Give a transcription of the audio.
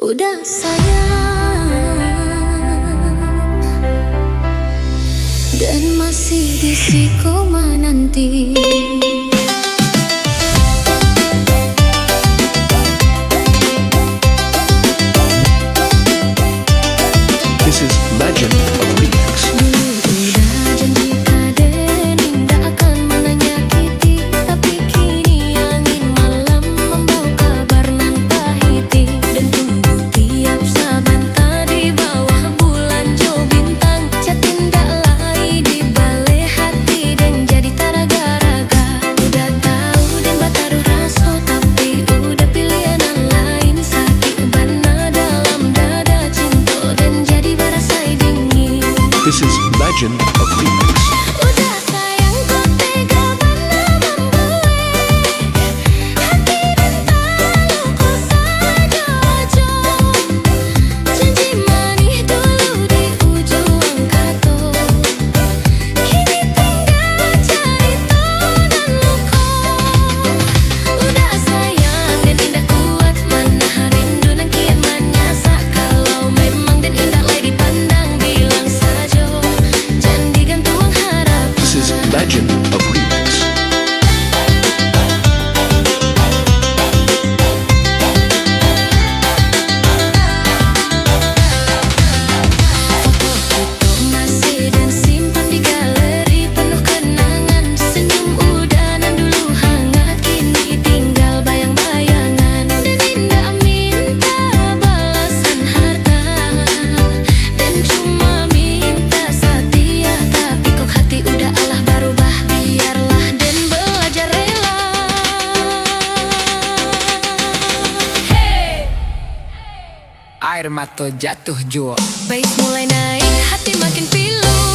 Udah sayang dan masih di koma nanti. This is Legend of Remix. Udah janji kaden tidak akan menyakiti, tapi kini angin malam membawa kabar nan pahiti. Dan tunggu tiap saban tadi bawah bulan jo bintang, catindak lai di balik hati dan jadi taraga-raga. Udah tahu dan bataruh raso, tapi udah pilihan yang lain. Sakit bana dalam dada cinta dan jadi berasai dingin. This is Legend of Remix. Udah sayang kok tega bana membuat hati dan talu kok saja. Janji manis dulu di ujung kato, kini tinggal cerita dan luka. Udah sayang dan indah kuat mana rindu dan kian menyasa. Kalau memang dan indah lai dipandang bilang saja, jangan digantung harap. This is Legend of Remix. Foto masih dan simpan di galeri penuh kenangan. Senyum udanan dulu hangat, kini tinggal bayang-bayangan. Dan indah minta balasan harta dan cuma minta setia, tapi kok hati udah Allah berubah. Biarlah dan belajar rela. Air mata jatuh jua. Bass mulai naik, hati makin pilu.